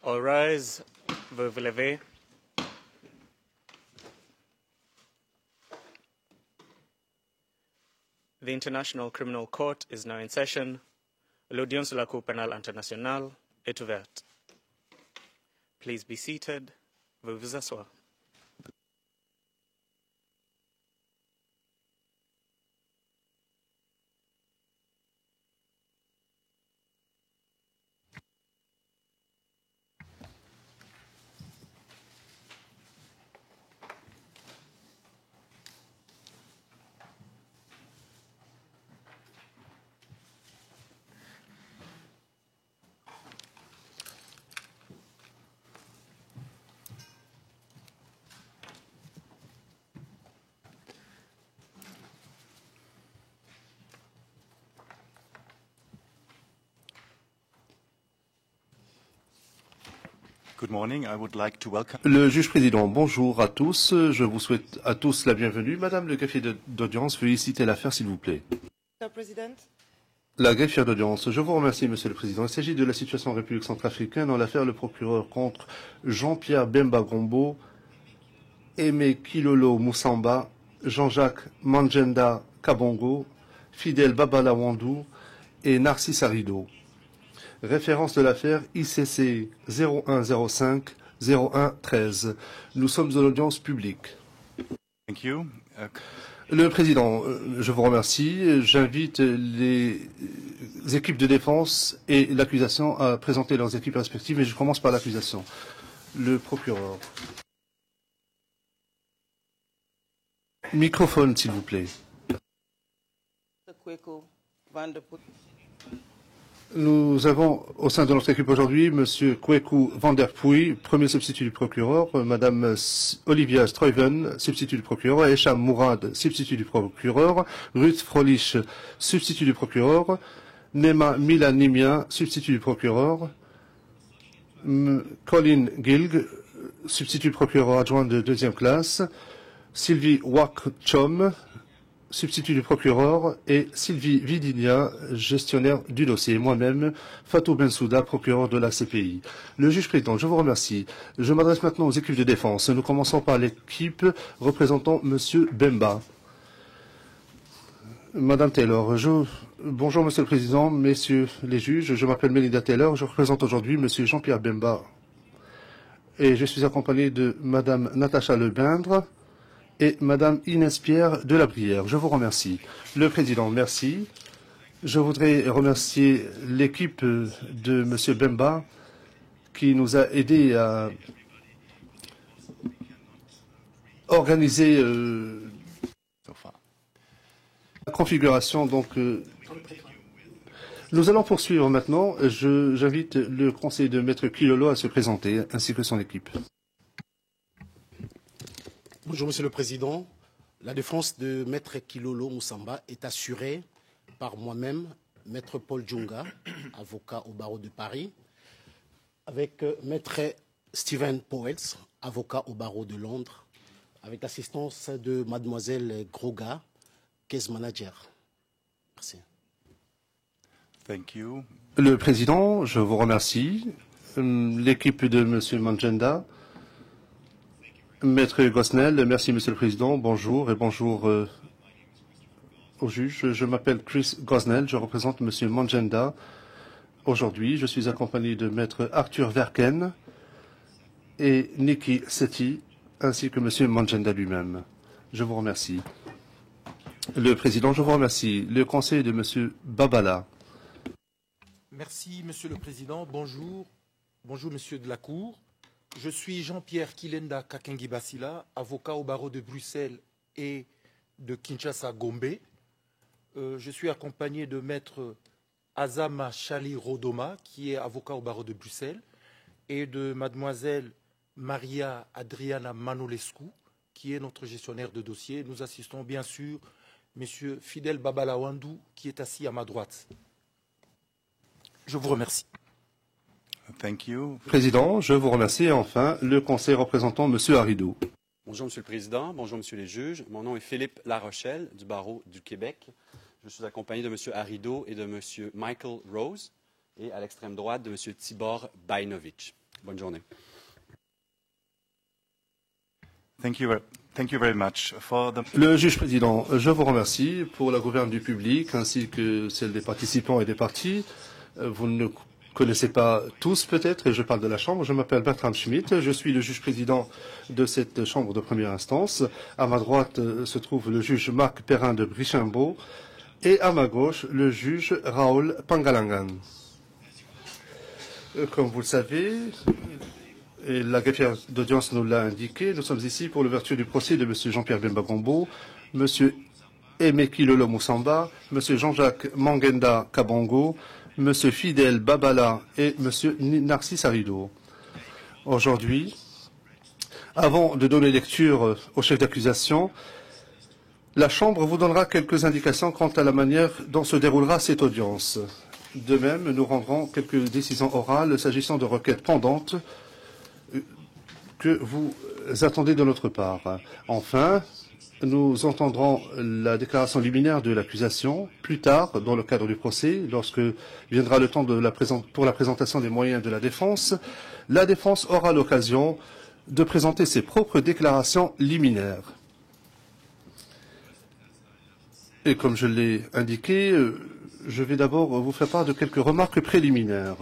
All rise. Veuillez vous lever. The International Criminal Court is now in session. L'audience de la Cour pénale internationale est ouverte. Please be seated. Veuillez vous asseoir. Good morning. I would like to welcome... Le juge président, bonjour à tous. Je vous souhaite à tous la bienvenue. Madame le greffier d'audience, veuillez citer l'affaire, s'il vous plaît. La greffière d'audience, je vous remercie, Monsieur le Président. Il s'agit de la situation en République centrafricaine dans l'affaire le procureur contre Jean-Pierre Bemba Gombo, Aimé Kilolo Moussamba, Jean-Jacques Manjenda Kabongo, Fidel Babala Wandou et Narcisse Arido. Référence de l'affaire ICC 0105 0113. Nous sommes à l'audience publique. Thank you. Le Président, je vous remercie. J'invite les équipes de défense et l'accusation à présenter leurs équipes respectives, et je commence par l'accusation. Le procureur. Microphone, s'il vous plaît. Nous avons au sein de notre équipe aujourd'hui M. Kweku Van der Puy, premier substitut du procureur, Mme Olivia Struyven, substitut du procureur, Esham Mourad, substitut du procureur, Ruth Frolich, substitut du procureur, Nema Milanimia, substitut du procureur, Colin Gilg, substitut du procureur adjoint de deuxième classe, Sylvie Wak-Chom, substitut du procureur, et Sylvie Vidinia, gestionnaire du dossier. Moi-même, Fatou Bensouda, procureur de la CPI. Le juge président, je vous remercie. Je m'adresse maintenant aux équipes de défense. Nous commençons par l'équipe représentant M. Bemba. Madame Taylor, bonjour Monsieur le Président, messieurs les juges. Je m'appelle Melinda Taylor. Je représente aujourd'hui M. Jean-Pierre Bemba. Et je suis accompagné de Madame Natacha Lebindre et Madame Inès Pierre de la Brière. Je vous remercie. Le Président, merci. Je voudrais remercier l'équipe de M. Bemba qui nous a aidés à organiser la configuration. Donc, nous allons poursuivre maintenant. J'invite le conseiller de Maître Kilolo à se présenter, ainsi que son équipe. Bonjour Monsieur le Président. La défense de Maître Kilolo Moussamba est assurée par moi-même, Maître Paul Djunga, avocat au barreau de Paris, avec Maître Stephen Powell, avocat au barreau de Londres, avec l'assistance de Mademoiselle Groga, case manager. Merci. Thank you. Le Président, je vous remercie. L'équipe de M. Manjenda. Maître Gosnell, merci Monsieur le Président, bonjour et bonjour au juge. Je m'appelle Chris Gosnell, je représente Monsieur Manjenda. Aujourd'hui, je suis accompagné de Maître Arthur Verken et Nikki Sethi, ainsi que Monsieur Manjenda lui-même. Je vous remercie. Le Président, je vous remercie. Le conseil de Monsieur Babala. Merci Monsieur le Président, bonjour. Bonjour Monsieur de la Cour. Je suis Jean-Pierre Kilenda Kakengi Basila, avocat au barreau de Bruxelles et de Kinshasa Gombe. Je suis accompagné de Maître Azama Chali Rodoma, qui est avocat au barreau de Bruxelles, et de Mademoiselle Maria Adriana Manolescu, qui est notre gestionnaire de dossier. Nous assistons bien sûr Monsieur Fidel Babala Wandou, qui est assis à ma droite. Je vous remercie. Thank you. Président, je vous remercie. Et enfin, le conseil représentant M. Arido. Bonjour Monsieur le Président, bonjour Monsieur les juges. Mon nom est Philippe Larochelle du barreau du Québec. Je suis accompagné de Monsieur Arido et de Monsieur Michael Rose et à l'extrême droite de Monsieur Tibor Bajnovic. Bonne journée. Thank you very much. Le juge président, je vous remercie pour la gouverne du public ainsi que celle des participants et des partis. Vous ne connaissez pas tous peut-être, et je parle de la Chambre. Je m'appelle Bertram Schmidt, je suis le juge président de cette Chambre de première instance. À ma droite se trouve le juge Marc Perrin de Brichambault et à ma gauche le juge Raoul Pangalangan. Comme vous le savez, et la greffière d'audience nous l'a indiqué, nous sommes ici pour l'ouverture du procès de M. Jean-Pierre Bemba Gombo, M. Emeki Lolo Moussamba, M. Jean-Jacques Mangenda Kabongo, M. Fidel Babala et M. Narcisse Arido. Aujourd'hui, avant de donner lecture au chef d'accusation, la Chambre vous donnera quelques indications quant à la manière dont se déroulera cette audience. De même, nous rendrons quelques décisions orales s'agissant de requêtes pendantes que vous attendez de notre part. Enfin, nous entendrons la déclaration liminaire de l'accusation plus tard dans le cadre du procès, lorsque viendra le temps pour la présentation des moyens de la défense. La défense aura l'occasion de présenter ses propres déclarations liminaires. Et comme je l'ai indiqué, je vais d'abord vous faire part de quelques remarques préliminaires.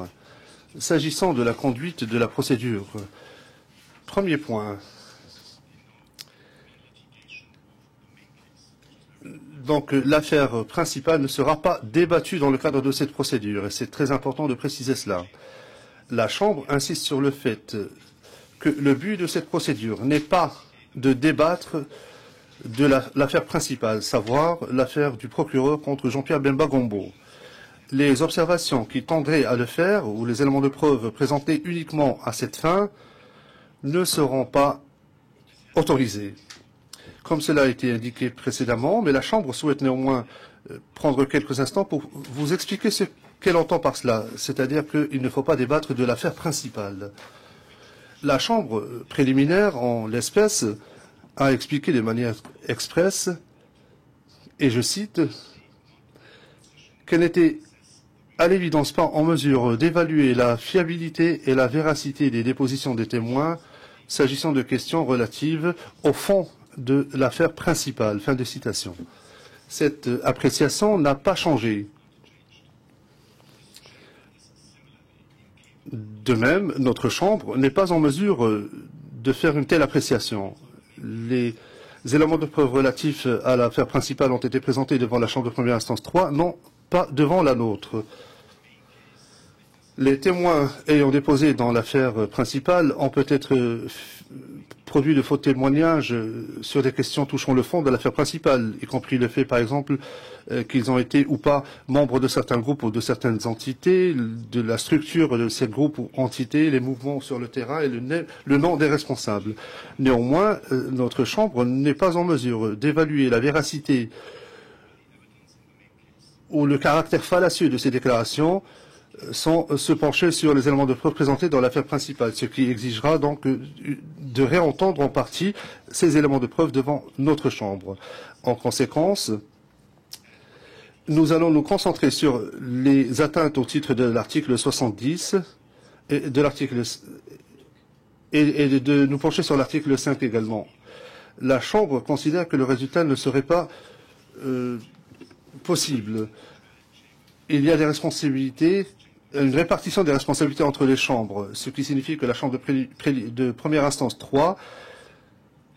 S'agissant de la conduite de la procédure, premier point. Donc, l'affaire principale ne sera pas débattue dans le cadre de cette procédure, et c'est très important de préciser cela. La Chambre insiste sur le fait que le but de cette procédure n'est pas de débattre de l'affaire principale, savoir l'affaire du procureur contre Jean-Pierre Bemba Gombo. Les observations qui tendraient à le faire, ou les éléments de preuve présentés uniquement à cette fin, ne seront pas autorisés. Comme cela a été indiqué précédemment, mais la Chambre souhaite néanmoins prendre quelques instants pour vous expliquer ce qu'elle entend par cela, c'est-à-dire qu'il ne faut pas débattre de l'affaire principale. La Chambre préliminaire, en l'espèce, a expliqué de manière expresse, et je cite, qu'elle n'était à l'évidence pas en mesure d'évaluer la fiabilité et la véracité des dépositions des témoins s'agissant de questions relatives au fond de l'affaire principale. Fin de citation. Cette appréciation n'a pas changé. De même, notre Chambre n'est pas en mesure de faire une telle appréciation. Les éléments de preuve relatifs à l'affaire principale ont été présentés devant la Chambre de première instance 3, non pas devant la nôtre. Les témoins ayant déposé dans l'affaire principale ont peut-être produit de faux témoignages sur des questions touchant le fond de l'affaire principale, y compris le fait, par exemple, qu'ils ont été ou pas membres de certains groupes ou de certaines entités, de la structure de ces groupes ou entités, les mouvements sur le terrain et le nom des responsables. Néanmoins, notre Chambre n'est pas en mesure d'évaluer la véracité ou le caractère fallacieux de ces déclarations sans se pencher sur les éléments de preuve présentés dans l'affaire principale, ce qui exigera donc de réentendre en partie ces éléments de preuve devant notre Chambre. En conséquence, nous allons nous concentrer sur les atteintes au titre de l'article 70 et de l'article et de nous pencher sur l'article 5 également. La Chambre considère que le résultat ne serait pas possible. Il y a des responsabilités, une répartition des responsabilités entre les chambres, ce qui signifie que la Chambre de première instance 3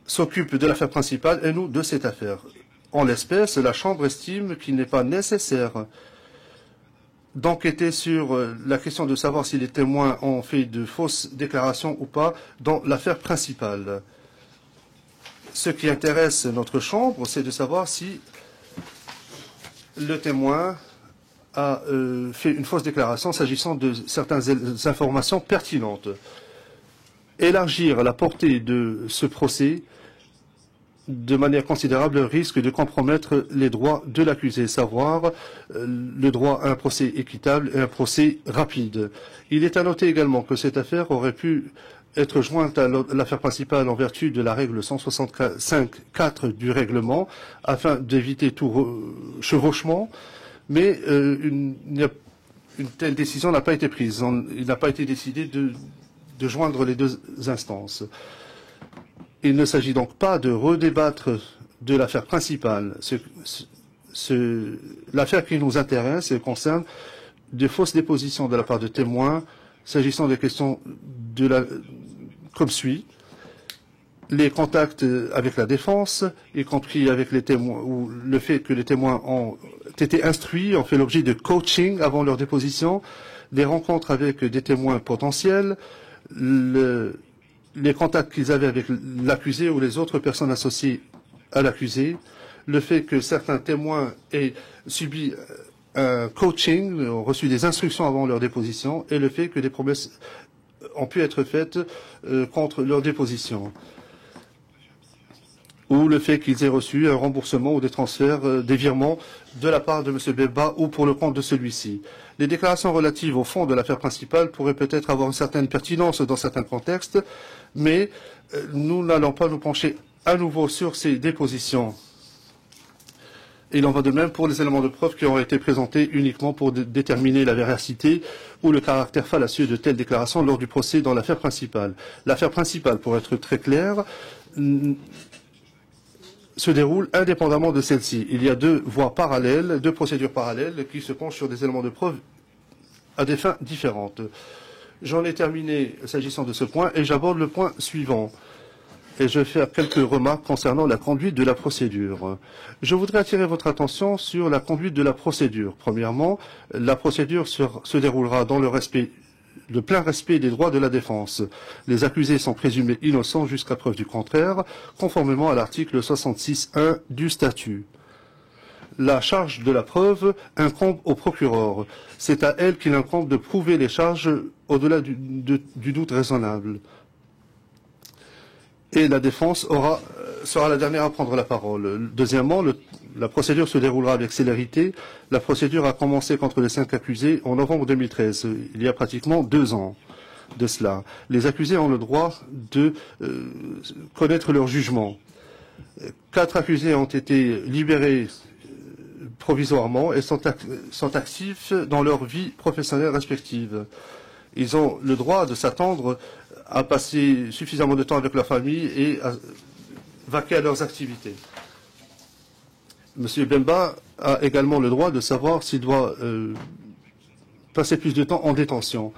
s'occupe de l'affaire principale et nous de cette affaire. En l'espèce, la Chambre estime qu'il n'est pas nécessaire d'enquêter sur la question de savoir si les témoins ont fait de fausses déclarations ou pas dans l'affaire principale. Ce qui intéresse notre Chambre, c'est de savoir si le témoin a fait une fausse déclaration s'agissant de certaines informations pertinentes. Élargir la portée de ce procès de manière considérable risque de compromettre les droits de l'accusé, savoir le droit à un procès équitable et un procès rapide. Il est à noter également que cette affaire aurait pu être jointe à l'affaire principale en vertu de la règle 165.4 du règlement afin d'éviter tout chevauchement, mais une telle décision n'a pas été prise. Il n'a pas été décidé de joindre les deux instances. Il ne s'agit donc pas de redébattre de l'affaire principale. L'affaire qui nous intéresse concerne de fausses dépositions de la part de témoins s'agissant des questions comme suit. Les contacts avec la défense, y compris avec les témoins, ou le fait que les témoins ont été instruits, ont fait l'objet de coaching avant leur déposition, des rencontres avec des témoins potentiels, les contacts qu'ils avaient avec l'accusé ou les autres personnes associées à l'accusé, le fait que certains témoins aient subi un coaching, ont reçu des instructions avant leur déposition, et le fait que des promesses ont pu être faites contre leur déposition, ou le fait qu'ils aient reçu un remboursement ou des transferts, des virements de la part de M. Bemba ou pour le compte de celui-ci. Les déclarations relatives au fond de l'affaire principale pourraient peut-être avoir une certaine pertinence dans certains contextes, mais nous n'allons pas nous pencher à nouveau sur ces dépositions. Il en va de même pour les éléments de preuve qui ont été présentés uniquement pour déterminer la véracité ou le caractère fallacieux de telles déclarations lors du procès dans l'affaire principale. L'affaire principale, pour être très clair, se déroule indépendamment de celle-ci. Il y a deux voies parallèles, deux procédures parallèles qui se penchent sur des éléments de preuve à des fins différentes. J'en ai terminé s'agissant de ce point et j'aborde le point suivant. Et je vais faire quelques remarques concernant la conduite de la procédure. Je voudrais attirer votre attention sur la conduite de la procédure. Premièrement, la procédure se déroulera dans le plein respect des droits de la défense. Les accusés sont présumés innocents jusqu'à preuve du contraire, conformément à l'article 66.1 du statut. La charge de la preuve incombe au procureur. C'est à elle qu'il incombe de prouver les charges au-delà du doute raisonnable. Et la défense sera la dernière à prendre la parole. Deuxièmement, la procédure se déroulera avec célérité. La procédure a commencé contre les 5 accusés en novembre 2013, il y a pratiquement 2 ans de cela. Les accusés ont le droit de connaître leur jugement. 4 accusés ont été libérés provisoirement et sont actifs dans leur vie professionnelle respective. Ils ont le droit de s'attendre à passer suffisamment de temps avec leur famille et à vaquer à leurs activités. M. Bemba a également le droit de savoir s'il doit passer plus de temps en détention.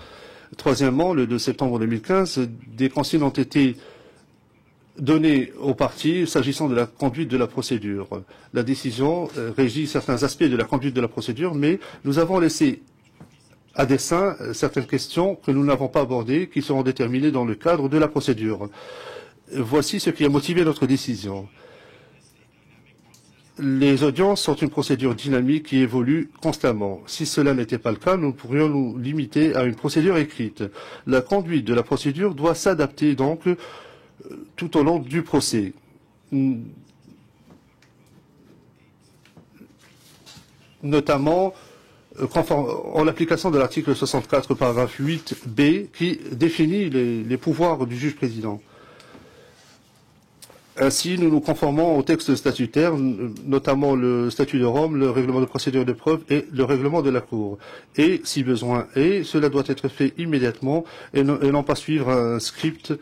Troisièmement, le 2 septembre 2015, des consignes ont été données aux parties s'agissant de la conduite de la procédure. La décision régit certains aspects de la conduite de la procédure, mais nous avons laissé à dessein certaines questions que nous n'avons pas abordées, qui seront déterminées dans le cadre de la procédure. Voici ce qui a motivé notre décision. Les audiences sont une procédure dynamique qui évolue constamment. Si cela n'était pas le cas, nous pourrions nous limiter à une procédure écrite. La conduite de la procédure doit s'adapter donc tout au long du procès. Notamment en application de l'article 64, paragraphe 8b, qui définit les pouvoirs du juge-président. Ainsi, nous nous conformons aux textes statutaires, notamment le statut de Rome, le règlement de procédure de preuve et le règlement de la Cour. Et, si besoin est, cela doit être fait immédiatement et non pas suivre un script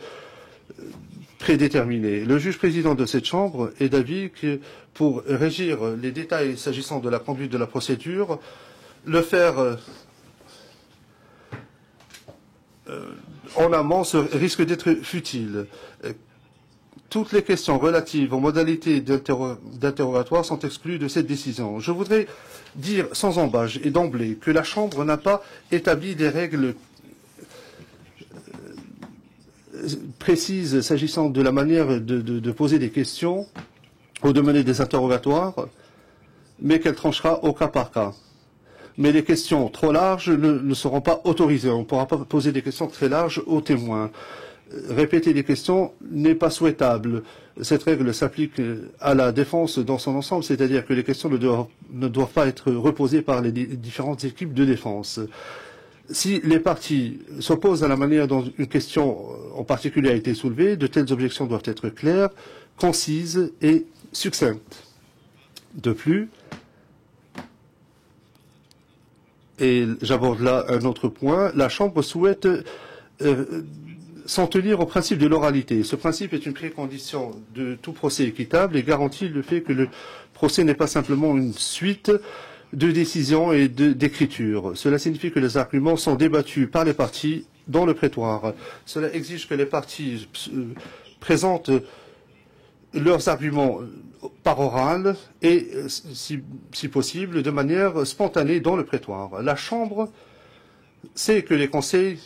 prédéterminé. Le juge-président de cette Chambre est d'avis que pour régir les détails s'agissant de la conduite de la procédure, le faire en amont risque d'être futile. Toutes les questions relatives aux modalités d'interrogatoire sont exclues de cette décision. Je voudrais dire sans embâche et d'emblée que la Chambre n'a pas établi des règles précises s'agissant de la manière de poser des questions ou de mener des interrogatoires, mais qu'elle tranchera au cas par cas. Mais les questions trop larges ne seront pas autorisées. On ne pourra pas poser des questions très larges aux témoins. Répéter des questions n'est pas souhaitable. Cette règle s'applique à la défense dans son ensemble, c'est-à-dire que les questions ne doivent pas être reposées par les différentes équipes de défense. Si les parties s'opposent à la manière dont une question en particulier a été soulevée, de telles objections doivent être claires, concises et succinctes. De plus, et j'aborde là un autre point, la Chambre souhaite s'en tenir au principe de l'oralité. Ce principe est une précondition de tout procès équitable et garantit le fait que le procès n'est pas simplement une suite de décisions et d'écritures. Cela signifie que les arguments sont débattus par les parties dans le prétoire. Cela exige que les parties présentent leurs arguments par oral et, si possible, de manière spontanée dans le prétoire. La Chambre sait que les conseils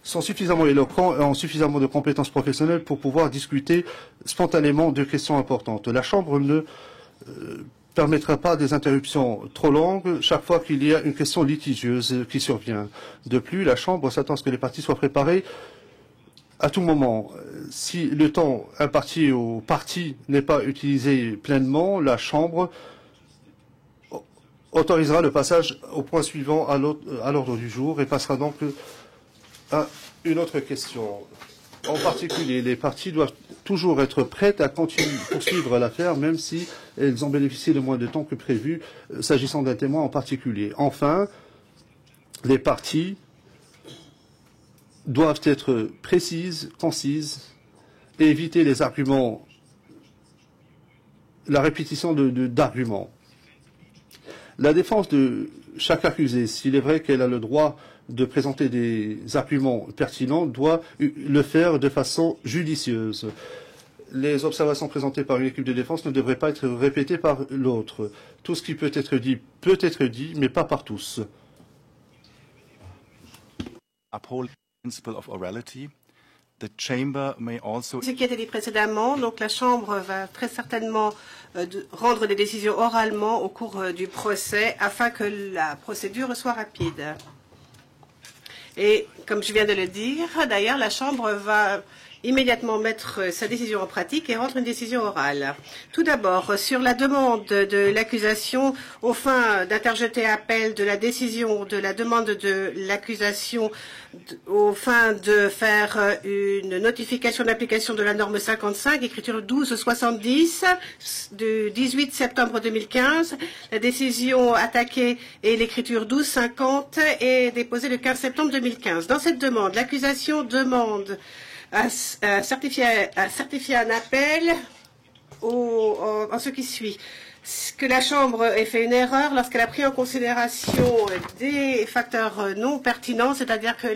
sont suffisamment éloquents et ont suffisamment de compétences professionnelles pour pouvoir discuter spontanément de questions importantes. La Chambre ne permettra pas des interruptions trop longues chaque fois qu'il y a une question litigieuse qui survient. De plus, la Chambre s'attend à ce que les parties soient préparées à tout moment. Si le temps imparti aux parties n'est pas utilisé pleinement, la Chambre autorisera le passage au point suivant à l'ordre du jour et passera donc à une autre question. En particulier, les parties doivent toujours être prêtes à poursuivre l'affaire, même si elles ont bénéficié de moins de temps que prévu, s'agissant d'un témoin en particulier. Enfin, les parties doivent être précises, concises, et éviter les arguments, la répétition d'arguments. La défense de chaque accusé, s'il est vrai qu'elle a le droit de présenter des arguments pertinents, doit le faire de façon judicieuse. Les observations présentées par une équipe de défense ne devraient pas être répétées par l'autre. Tout ce qui peut être dit, mais pas par tous. Ce qui a été dit précédemment, donc la Chambre va très certainement rendre des décisions oralement au cours du procès afin que la procédure soit rapide. Et comme je viens de le dire, d'ailleurs, la Chambre va immédiatement mettre sa décision en pratique et rendre une décision orale. Tout d'abord, sur la demande de l'accusation aux fins d'interjeter appel de la décision de la demande de l'accusation aux fins de faire une notification d'application de la norme 55, écriture 1270 du 18 septembre 2015. La décision attaquée est l'écriture 1250 et déposée le 15 septembre 2015. Dans cette demande, l'accusation demande à certifier un appel en ce qui suit. Que la Chambre ait fait une erreur lorsqu'elle a pris en considération des facteurs non pertinents, c'est-à-dire que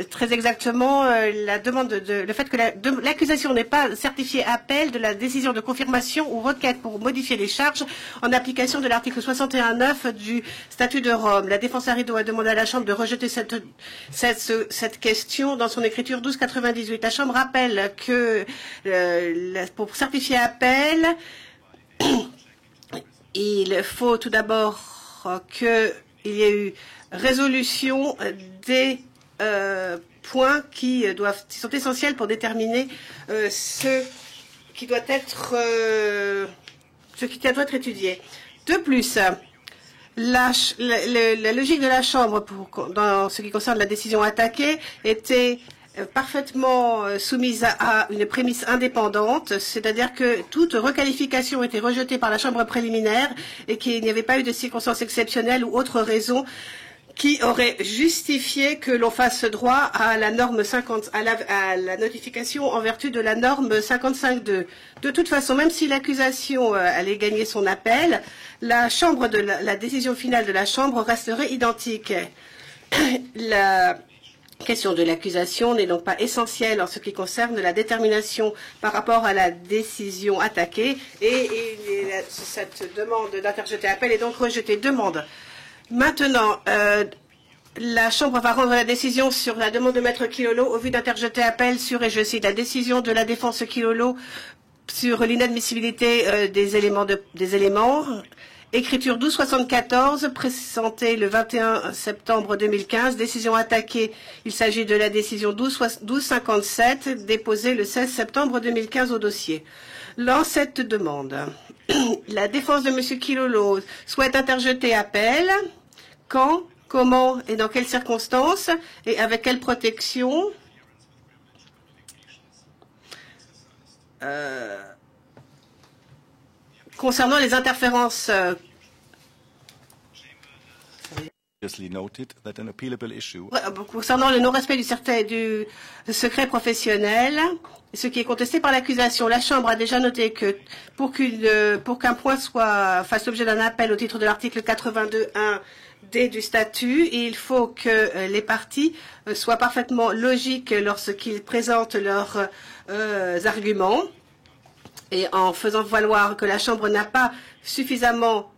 très exactement la demande le fait que l'accusation n'est pas certifiée appel de la décision de confirmation ou requête pour modifier les charges en application de l'article 61.9 du statut de Rome. La défense Arido a demandé à la Chambre de rejeter cette question dans son écriture 1298. La Chambre rappelle que pour certifier appel, il faut tout d'abord qu'il y ait eu résolution des points qui sont essentiels pour déterminer ce qui doit être étudié. De plus, la logique de la Chambre dans ce qui concerne la décision attaquée était parfaitement soumise à une prémisse indépendante, c'est-à-dire que toute requalification était rejetée par la Chambre préliminaire et qu'il n'y avait pas eu de circonstances exceptionnelles ou autres raisons qui aurait justifié que l'on fasse droit à la norme 50, à la notification en vertu de la norme 55.2. De toute façon, même si l'accusation allait gagner son appel, la décision finale de la Chambre resterait identique. La question de l'accusation n'est donc pas essentielle en ce qui concerne la détermination par rapport à la décision attaquée et cette demande d'interjeter appel est donc rejetée. Maintenant, la Chambre va rendre la décision sur la demande de Maître Kilolo au vu d'interjeter appel sur, et je cite, la décision de la défense Kilolo sur l'inadmissibilité des éléments. Écriture 1274, présentée le 21 septembre 2015, décision attaquée. Il s'agit de la décision 1257, déposée le 16 septembre 2015 au dossier. Dans cette demande, la défense de M. Kilolo souhaite interjeter appel. Quand, comment et dans quelles circonstances et avec quelle protection concernant les interférences Concernant le non-respect du secret professionnel, ce qui est contesté par l'accusation, la Chambre a déjà noté que pour qu'un point fasse l'objet d'un appel au titre de l'article 82.1d du statut, il faut que les parties soient parfaitement logiques lorsqu'ils présentent leurs arguments, et en faisant valoir que la Chambre n'a pas suffisamment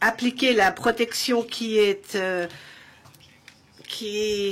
appliquer la protection qui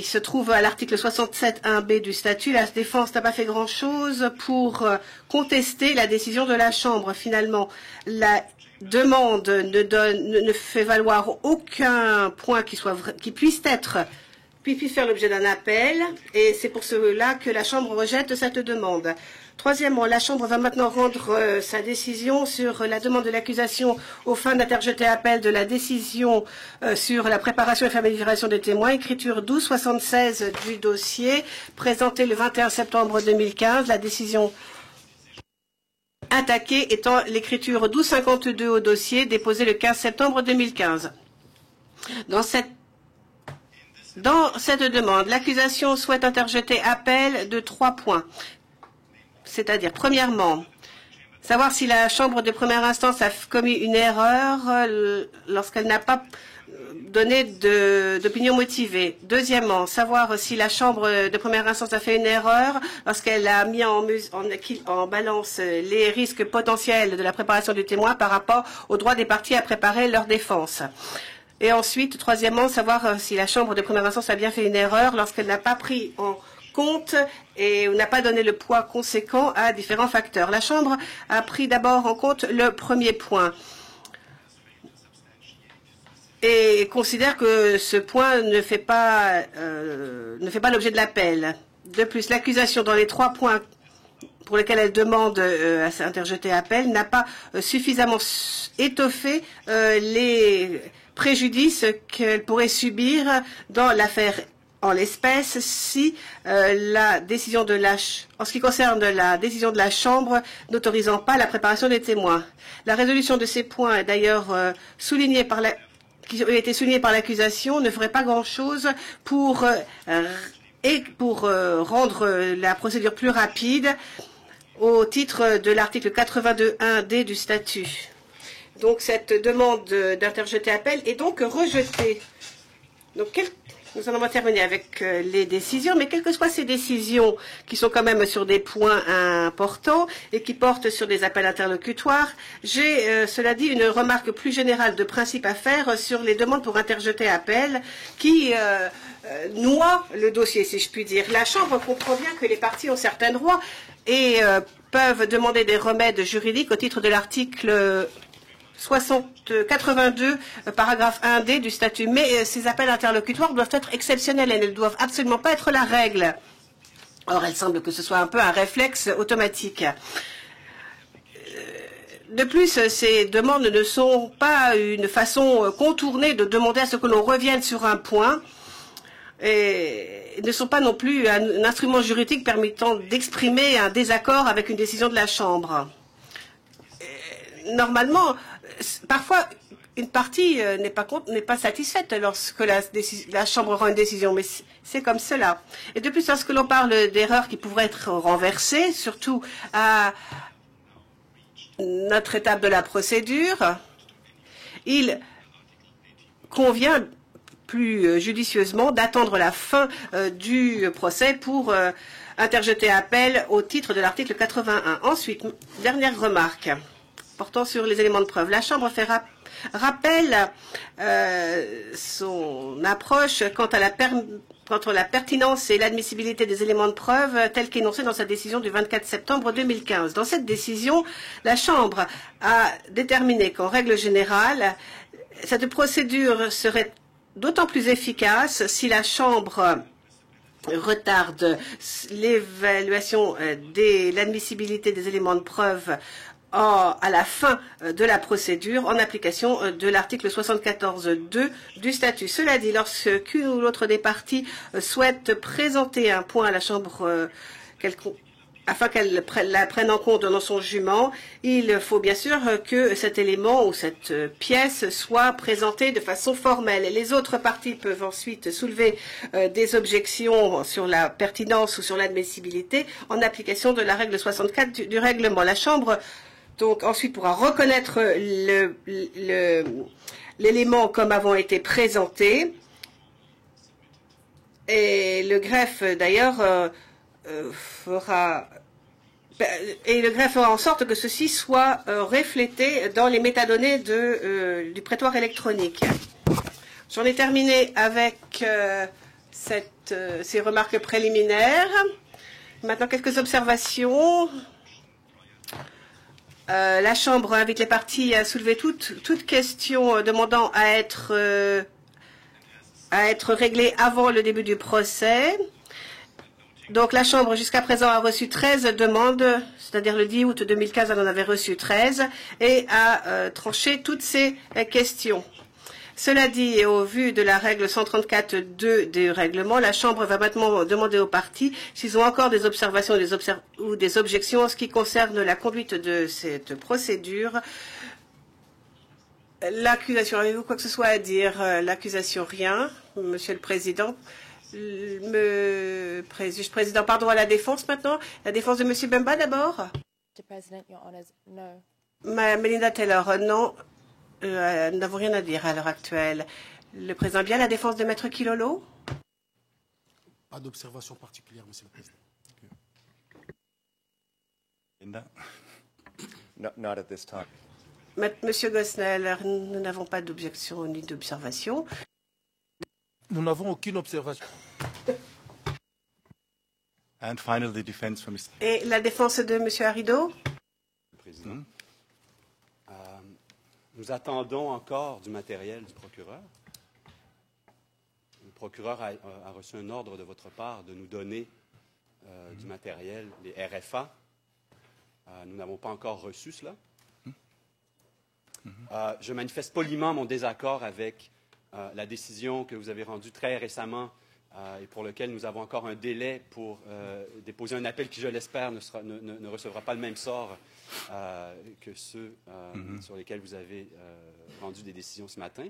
se trouve à l'article 67.1b du statut. La défense n'a pas fait grand-chose pour contester la décision de la Chambre. Finalement, la demande ne fait valoir aucun point qui puisse faire l'objet d'un appel, et c'est pour cela que la Chambre rejette cette demande. Troisièmement, la Chambre va maintenant rendre sa décision sur la demande de l'accusation aux fins d'interjeter appel de la décision sur la préparation et familiarisation des témoins, écriture 1276 du dossier, présentée le 21 septembre 2015. La décision attaquée étant l'écriture 1252 au dossier, déposée le 15 septembre 2015. Dans cette demande, l'accusation souhaite interjeter appel de 3 points. C'est-à-dire, premièrement, savoir si la Chambre de première instance a commis une erreur lorsqu'elle n'a pas donné d'opinion motivée. Deuxièmement, savoir si la Chambre de première instance a fait une erreur lorsqu'elle a mis en balance les risques potentiels de la préparation du témoin par rapport au droit des parties à préparer leur défense. Et ensuite, troisièmement, savoir si la Chambre de première instance a bien fait une erreur lorsqu'elle n'a pas pris en compte et n'a pas donné le poids conséquent à différents facteurs. La Chambre a pris d'abord en compte le premier point et considère que ce point ne fait pas l'objet de l'appel. De plus, l'accusation dans les 3 points pour lesquels elle demande à s'interjeter appel n'a pas suffisamment étoffé les préjudices qu'elle pourrait subir dans l'affaire en l'espèce si en ce qui concerne la décision de la Chambre n'autorisant pas la préparation des témoins. La résolution de ces points est d'ailleurs qui a été soulignée par l'accusation ne ferait pas grand-chose pour rendre la procédure plus rapide au titre de l'article 82.1d du statut. Donc cette demande d'interjeter appel est donc rejetée. Donc nous en avons terminé avec les décisions, mais quelles que soient ces décisions qui sont quand même sur des points importants et qui portent sur des appels interlocutoires, j'ai, cela dit, une remarque plus générale de principe à faire sur les demandes pour interjeter appel qui noient le dossier, si je puis dire. La Chambre comprend bien que les parties ont certains droits et peuvent demander des remèdes juridiques au titre de l'article 82, paragraphe 1d du statut. Mais ces appels interlocutoires doivent être exceptionnels et ne doivent absolument pas être la règle. Or, il semble que ce soit un peu un réflexe automatique. De plus, ces demandes ne sont pas une façon contournée de demander à ce que l'on revienne sur un point et ne sont pas non plus un instrument juridique permettant d'exprimer un désaccord avec une décision de la Chambre. Normalement, parfois, une partie n'est pas satisfaite lorsque la Chambre rend une décision, mais c'est comme cela. Et de plus, lorsque l'on parle d'erreurs qui pourraient être renversées, surtout à notre étape de la procédure, il convient plus judicieusement d'attendre la fin du procès pour interjeter appel au titre de l'article 81. Ensuite, dernière remarque portant sur les éléments de preuve. La Chambre fait rappelle son approche quant à la pertinence et l'admissibilité des éléments de preuve tels qu'énoncés dans sa décision du 24 septembre 2015. Dans cette décision, la Chambre a déterminé qu'en règle générale, cette procédure serait d'autant plus efficace si la Chambre retarde l'évaluation de l'admissibilité des éléments de preuve à la fin de la procédure en application de l'article 74.2 du statut. Cela dit, lorsqu'une ou l'autre des parties souhaite présenter un point à la Chambre afin qu'elle la prenne en compte dans son jugement, il faut bien sûr que cet élément ou cette pièce soit présentée de façon formelle. Et les autres parties peuvent ensuite soulever des objections sur la pertinence ou sur l'admissibilité en application de la règle 64 du règlement. La Chambre donc ensuite pourra reconnaître l'élément comme avant été présenté. Et le greffe d'ailleurs fera en sorte que ceci soit reflété dans les métadonnées du prétoire électronique. J'en ai terminé avec ces remarques préliminaires. Maintenant, quelques observations. La Chambre invite les parties à soulever toute question demandant à être réglée avant le début du procès. Donc la Chambre jusqu'à présent a reçu 13 demandes, c'est-à-dire le 10 août 2015, elle en avait reçu 13 et a tranché toutes ces questions. Cela dit, et au vu de la règle 134.2 du règlement, la Chambre va maintenant demander aux parties s'ils ont encore des observations ou des objections en ce qui concerne la conduite de cette procédure. L'accusation, avez-vous quoi que ce soit à dire? L'accusation, rien. Monsieur le Président. Juge président, pardon, à la défense maintenant. La défense de Monsieur Bemba d'abord. Melinda Taylor, non. Nous n'avons rien à dire à l'heure actuelle. Le président, bien la défense de Maître Kilolo? Pas d'observation particulière, Monsieur le Président. Linda? Not at this time. Monsieur Gosnell, nous n'avons pas d'objection ni d'observation. Nous n'avons aucune observation. And finally, the defense from Mr. Et la défense de Monsieur Harido? Président. Nous attendons encore du matériel du procureur. Le procureur a reçu un ordre de votre part de nous donner du matériel, les RFA. Nous n'avons pas encore reçu cela. Je manifeste poliment mon désaccord avec la décision que vous avez rendue très récemment et pour lequel nous avons encore un délai pour déposer un appel qui, je l'espère, ne recevra pas le même sort que ceux sur lesquels vous avez rendu des décisions ce matin.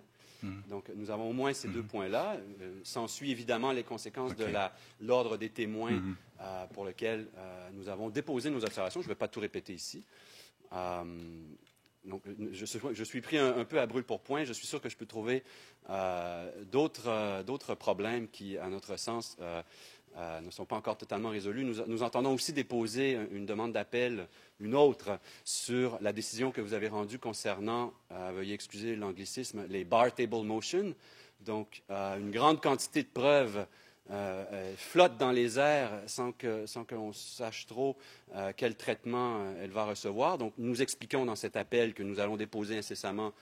Donc, nous avons au moins ces deux points-là. S'ensuit évidemment les conséquences de l'ordre des témoins pour lequel nous avons déposé nos observations. Je ne vais pas tout répéter ici. Donc, je suis pris un peu à brûle pour point. Je suis sûr que je peux trouver d'autres problèmes qui, à notre sens, ne sont pas encore totalement résolus. Nous entendons aussi déposer une demande d'appel, une autre, sur la décision que vous avez rendue concernant, veuillez excuser l'anglicisme, les bar table motions. Donc, une grande quantité de preuves flotte dans les airs sans qu'on sache trop quel traitement elle va recevoir. Donc, nous expliquons dans cet appel que nous allons déposer incessamment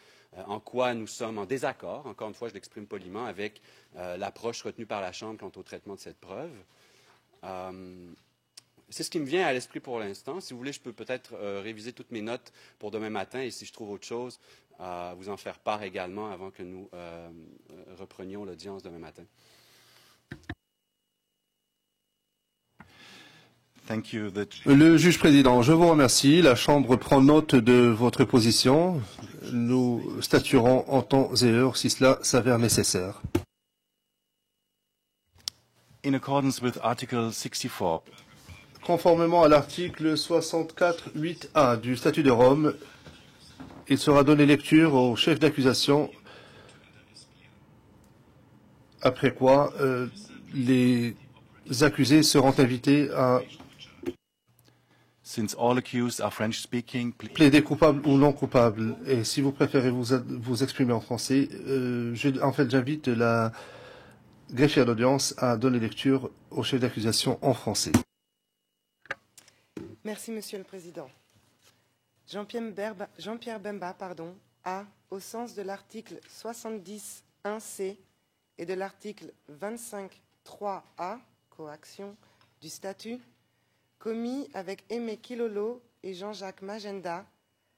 en quoi nous sommes en désaccord, encore une fois, je l'exprime poliment, avec l'approche retenue par la Chambre quant au traitement de cette preuve. C'est ce qui me vient à l'esprit pour l'instant. Si vous voulez, je peux peut-être réviser toutes mes notes pour demain matin et si je trouve autre chose, vous en faire part également avant que nous reprenions l'audience demain matin. Le juge président, je vous remercie. La Chambre prend note de votre position. Nous statuerons en temps et heure si cela s'avère nécessaire. In accordance with Article 64. Conformément à l'article 64.8a du Statut de Rome, il sera donné lecture au chef d'accusation, après quoi les accusés seront invités à Since all accused are French-speaking, plaider coupable ou non coupable. Et si vous préférez vous exprimer en français, j'invite la greffière d'audience à donner lecture au chef d'accusation en français. Merci, Monsieur le Président. Jean-Pierre Bemba, a, au sens de l'article 70.1c et de l'article 25.3a, coaction du statut, commis avec Aimé Kilolo et Jean-Jacques Magenda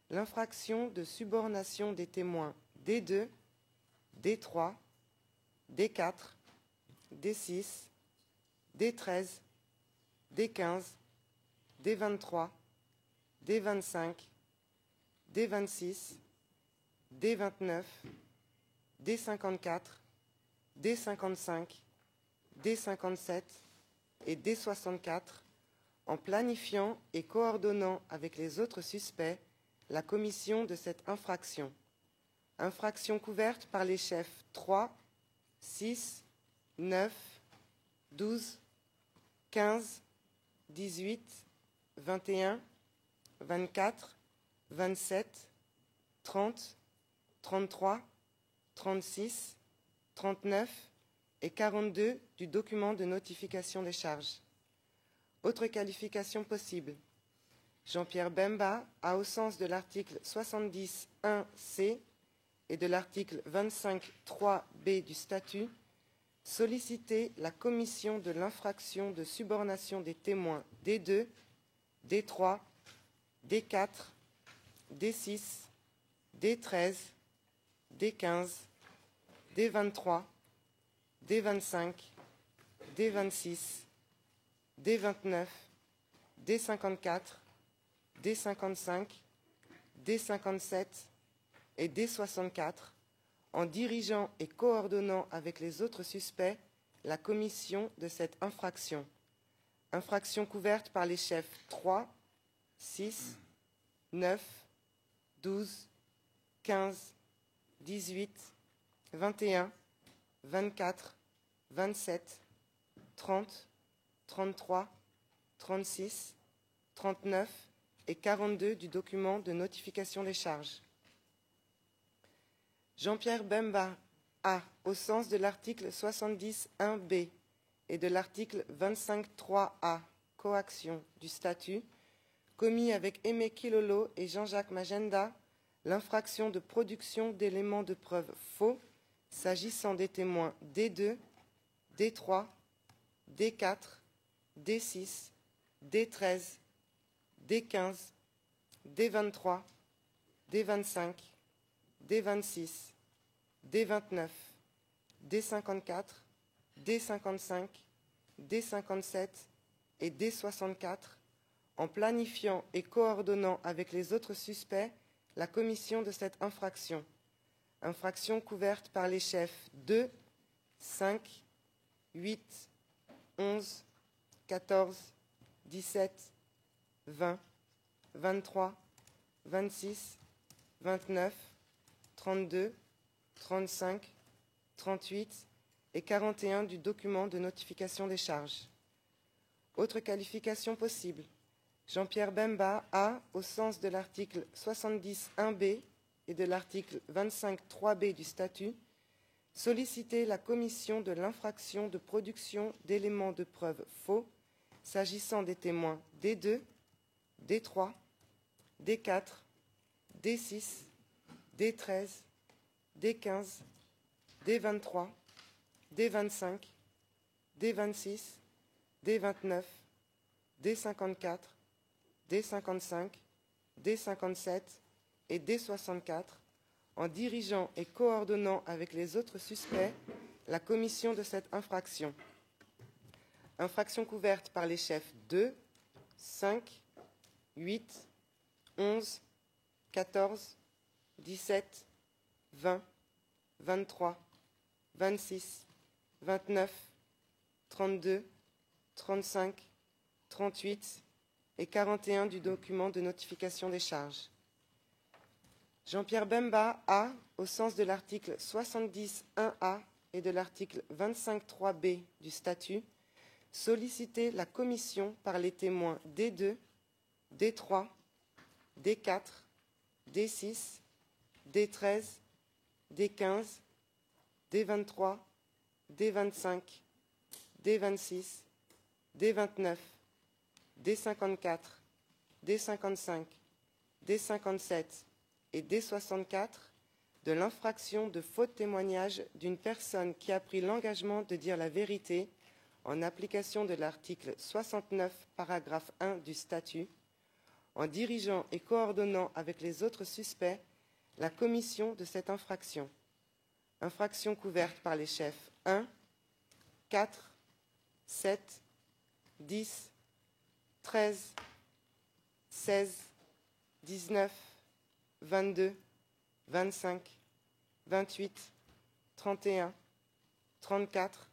l'infraction de subornation des témoins D2, D3, D4, D6, D13, D15, D23, D25, D26, D29, D54, D55, D57 et D64 en planifiant et coordonnant avec les autres suspects la commission de cette infraction. Infraction couverte par les chefs 3, 6, 9, 12, 15, 18, 21, 24, 27, 30, 33, 36, 39 et 42 du document de notification des charges. Autre qualification possible. Jean-Pierre Bemba a, au sens de l'article 70.1c et de l'article 25.3b du statut, sollicité la commission de l'infraction de subornation des témoins D2, D3, D4, D6, D13, D15, D23, D25, D26, D29, D54, D55, D57 et D64 en dirigeant et coordonnant avec les autres suspects la commission de cette infraction. Infraction couverte par les chefs 3, 6, 9, 12, 15, 18, 21, 24, 27, 30, 33, 36, 39 et 42 du document de notification des charges. Jean-Pierre Bemba a, au sens de l'article 70.1b et de l'article 25.3a, coaction du statut, commis avec Aimé Kilolo et Jean-Jacques Magenda l'infraction de production d'éléments de preuve faux s'agissant des témoins D2, D3, D4, D6, D13, D15, D23, D25, D26, D29, D54, D55, D57 et D64 en planifiant et coordonnant avec les autres suspects la commission de cette infraction. Infraction couverte par les chefs 2, 5, 8, 11, 14, 17, 20, 23, 26, 29, 32, 35, 38 et 41 du document de notification des charges. Autre qualification possible. Jean-Pierre Bemba a, au sens de l'article 70.1b et de l'article 25.3b du statut, sollicité la commission de l'infraction de production d'éléments de preuve faux s'agissant des témoins D2, D3, D4, D6, D13, D15, D23, D25, D26, D29, D54, D55, D57 et D64 en dirigeant et coordonnant avec les autres suspects la commission de cette infraction. Infraction couverte par les chefs 2, 5, 8, 11, 14, 17, 20, 23, 26, 29, 32, 35, 38 et 41 du document de notification des charges. Jean-Pierre Bemba a, au sens de l'article 70.1a et de l'article 25.3b du statut, sollicité la commission par les témoins D2, D3, D4, D6, D13, D15, D23, D25, D26, D29, D54, D55, D57 et D64 de l'infraction de faux témoignage d'une personne qui a pris l'engagement de dire la vérité en application de l'article 69, paragraphe 1 du statut, en dirigeant et coordonnant avec les autres suspects la commission de cette infraction. Infraction couverte par les chefs 1, 4, 7, 10, 13, 16, 19, 22, 25, 28, 31, 34,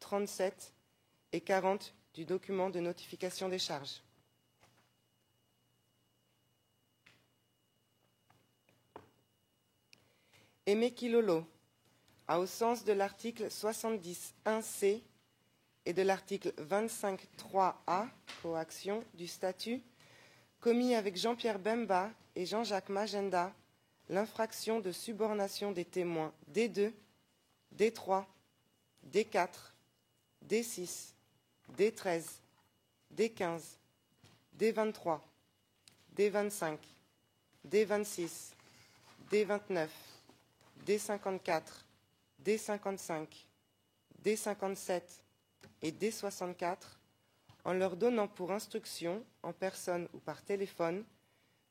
37 et 40 du document de notification des charges. Aimé Kilolo a, au sens de l'article 70.1c et de l'article 25.3a, coaction du statut, commis avec Jean-Pierre Bemba et Jean-Jacques Magenda l'infraction de subornation des témoins D2, D3, D4, D6, D13, D15, D23, D25, D26, D29, D54, D55, D57 et D64 en leur donnant pour instruction, en personne ou par téléphone,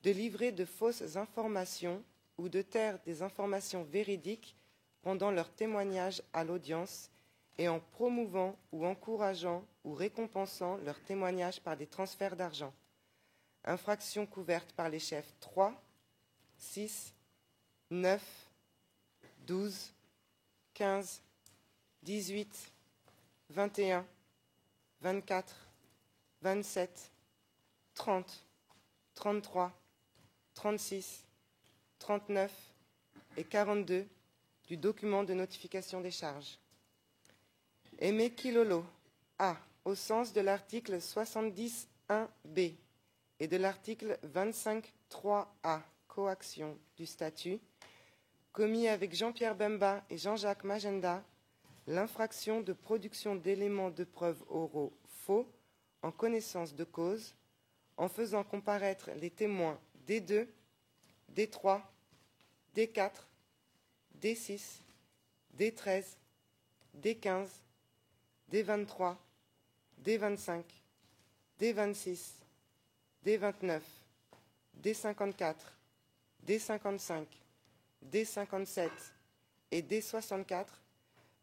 de livrer de fausses informations ou de taire des informations véridiques pendant leur témoignage à l'audience et en promouvant ou encourageant ou récompensant leur témoignage par des transferts d'argent. Infraction couverte par les chefs 3, 6, 9, 12, 15, 18, 21, 24, 27, 30, 33, 36, 39 et 42 du document de notification des charges. Aimé Kilolo a, au sens de l'article 70.1b et de l'article 25.3a, coaction du statut, commis avec Jean-Pierre Bemba et Jean-Jacques Magenda l'infraction de production d'éléments de preuve oraux faux en connaissance de cause, en faisant comparaître les témoins D2, D3, D4, D6, D13, D15, D23, D25, D26, D29, D54, D55, D57 et D64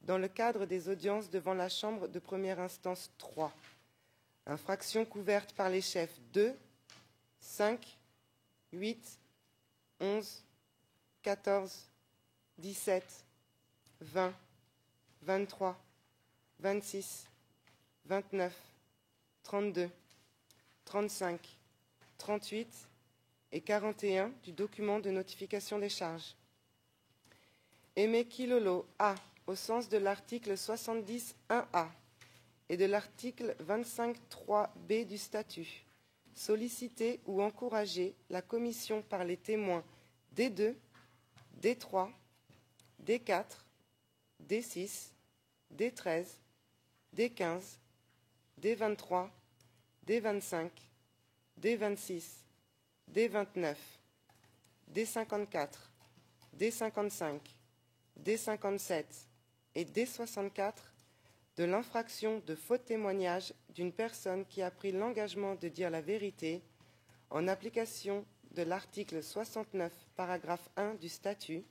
dans le cadre des audiences devant la Chambre de première instance 3. Infraction couverte par les chefs 2, 5, 8, 11, 14, 17, 20, 23, 26, 29, 32, 35, 38 et 41 du document de notification des charges. Aimé Kilolo a, au sens de l'article 70.1a et de l'article 25.3b du statut, sollicité ou encouragé la commission par les témoins D2, D3, D4, D6, D13, D15, D23, D25, D26, D29, D54, D55, D57 et D64 de l'infraction de faux témoignage d'une personne qui a pris l'engagement de dire la vérité en application de l'article 69, paragraphe 1 du statut,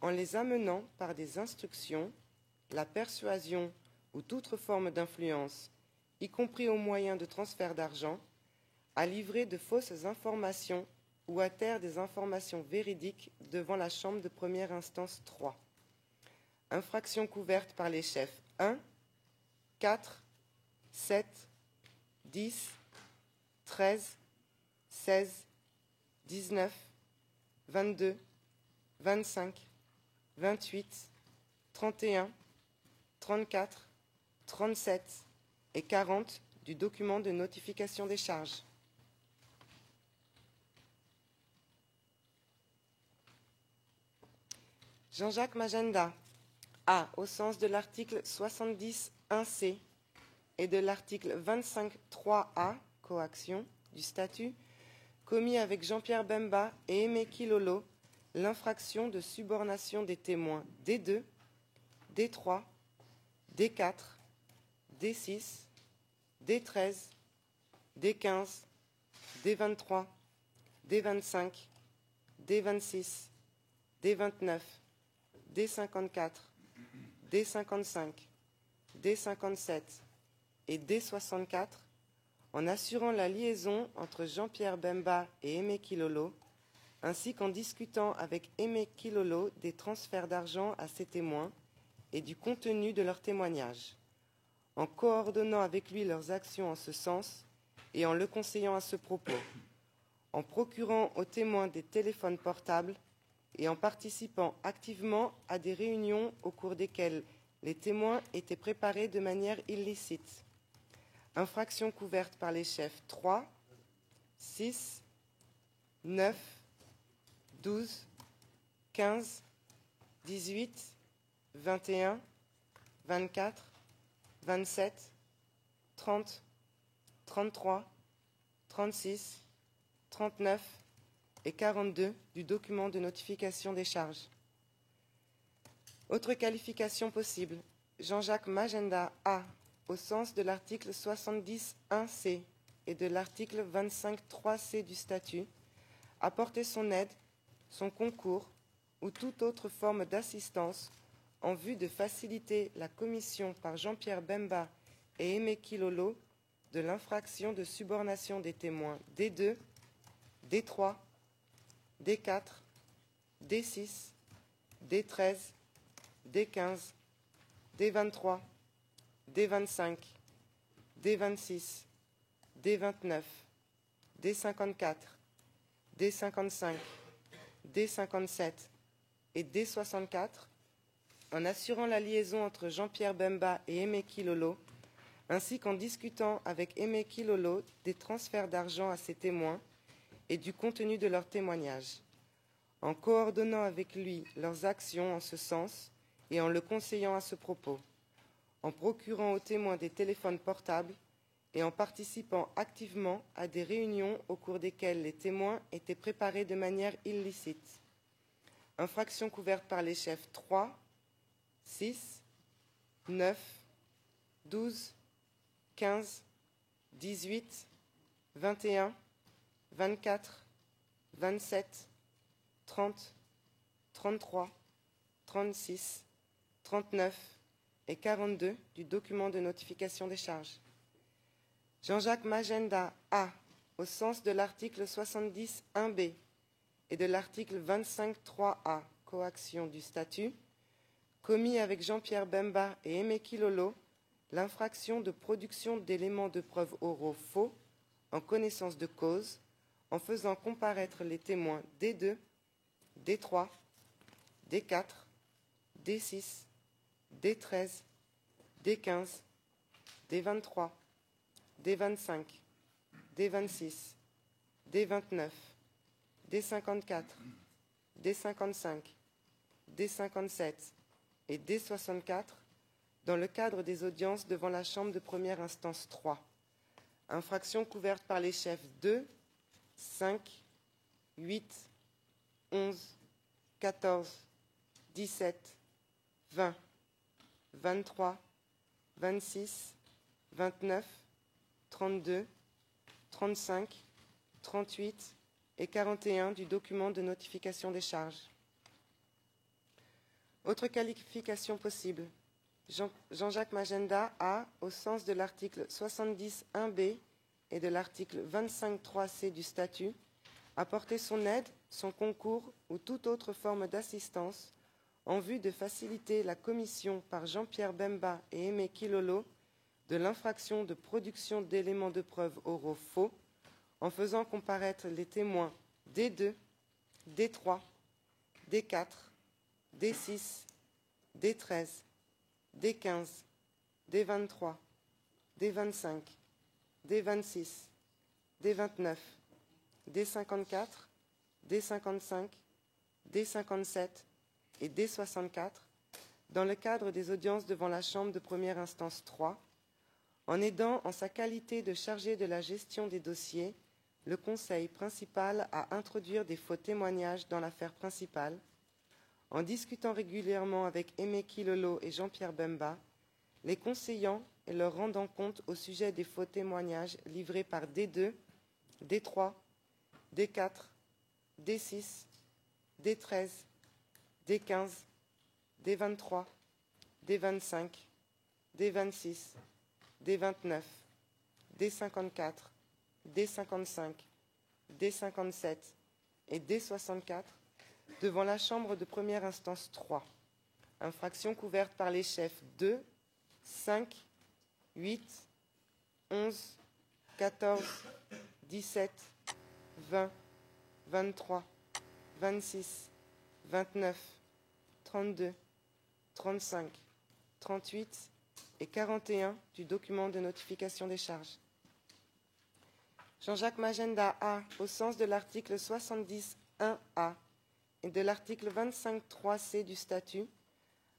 en les amenant par des instructions, la persuasion ou toute forme d'influence, y compris au moyen de transfert d'argent, à livrer de fausses informations ou à taire des informations véridiques devant la Chambre de première instance 3. Infraction couverte par les chefs 1, 4, 7, 10, 13, 16, 19, 22, 25, 28, 31, 34, 37 et 40 du document de notification des charges. Jean-Jacques Magenda a, au sens de l'article 70.1c et de l'article 25.3a, coaction du statut, commis avec Jean-Pierre Bemba et Aimé Kilolo l'infraction de subornation des témoins D2, D3, D4, D6, D13, D15, D23, D25, D26, D29, D54, D55, D57 et D64 en assurant la liaison entre Jean-Pierre Bemba et Aimé Kilolo, ainsi qu'en discutant avec Aimé Kilolo des transferts d'argent à ses témoins et du contenu de leurs témoignages, en coordonnant avec lui leurs actions en ce sens et en le conseillant à ce propos, en procurant aux témoins des téléphones portables et en participant activement à des réunions au cours desquelles les témoins étaient préparés de manière illicite. Infraction couverte par les chefs 3, 6, 9, 12, 15, 18, 21, 24, 27, 30, 33, 36, 39 et 42 du document de notification des charges. Autre qualification possible, Jean-Jacques Magenda A, au sens de l'article 70.1c et de l'article 25.3c du statut, apporter son aide, son concours ou toute autre forme d'assistance en vue de faciliter la commission par Jean-Pierre Bemba et Aimé Kilolo de l'infraction de subornation des témoins D2, D3, D4, D6, D13, D15, D23, D25, D26, D29, D54, D55, D57 et D64, en assurant la liaison entre Jean-Pierre Bemba et Aimé Kilolo, ainsi qu'en discutant avec Aimé Kilolo des transferts d'argent à ses témoins et du contenu de leurs témoignages, en coordonnant avec lui leurs actions en ce sens et en le conseillant à ce propos, en procurant aux témoins des téléphones portables et en participant activement à des réunions au cours desquelles les témoins étaient préparés de manière illicite. Infraction couverte par les chefs 3, 6, 9, 12, 15, 18, 21, 24, 27, 30, 33, 36, 39 et 42 du document de notification des charges. Jean-Jacques Magenda A, au sens de l'article 70.1b et de l'article 25.3a, coaction du statut, commis avec Jean-Pierre Bemba et Aimé Kilolo l'infraction de production d'éléments de preuve oraux faux en connaissance de cause, en faisant comparaître les témoins D2, D3, D4, D6, D13, D15, D23, D25, D26, D29, D54, D55, D57 et D64 dans le cadre des audiences devant la Chambre de première instance 3. Infraction couverte par les chefs 2, 5, 8, 11, 14, 17, 20, 23, 26, 29, 32, 35, 38 et 41 du document de notification des charges. Autre qualification possible, Jean-Jacques Magenda A, au sens de l'article 70.1b et de l'article 25.3c du statut, apporter son aide, son concours ou toute autre forme d'assistance en vue de faciliter la commission par Jean-Pierre Bemba et Aimé Kilolo de l'infraction de production d'éléments de preuve oraux faux en faisant comparaître les témoins D2, D3, D4, D6, D13, D15, D23, D25, D26, D29, D54, D55, D57 et D64 dans le cadre des audiences devant la Chambre de première instance 3, en aidant en sa qualité de chargé de la gestion des dossiers le conseil principal à introduire des faux témoignages dans l'affaire principale, en discutant régulièrement avec Aimé Kilolo et Jean-Pierre Bemba, les conseillant et leur rendant compte au sujet des faux témoignages livrés par D2, D3, D4, D6, D13, D15, D23, D25, D26, D29, D54, D55, D57 et D64 devant la Chambre de première instance 3. Infraction couverte par les chefs 2, 5, 8, 11, 14, 17, 20, 23, 26, 29, 32, 35, 38 et 41 du document de notification des charges. Jean-Jacques Magenda A, au sens de l'article 70.1a et de l'article 25.3c du statut,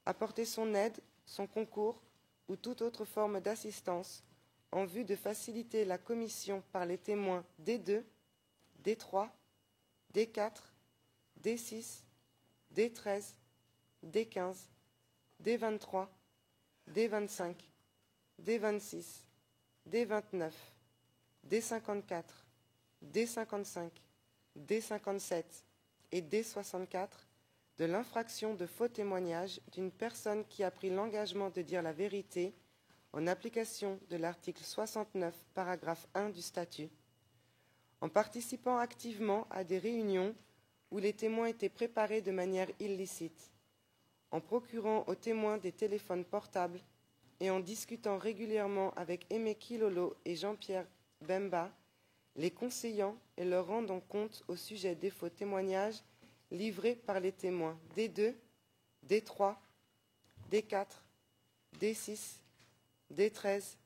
apporter son aide, son concours ou toute autre forme d'assistance en vue de faciliter la commission par les témoins D2, D3, D4, D6, D13, D15, D23, D25, D26, D29, D54, D55, D57 et D64 de l'infraction de faux témoignage d'une personne qui a pris l'engagement de dire la vérité en application de l'article 69, paragraphe 1 du statut, en participant activement à des réunions où les témoins étaient préparés de manière illicite, en procurant aux témoins des téléphones portables et en discutant régulièrement avec Aimé Kilolo et Jean-Pierre Bemba, les conseillant et leur rendant compte au sujet des faux témoignages livrés par les témoins D2, D3, D4, D6, D13,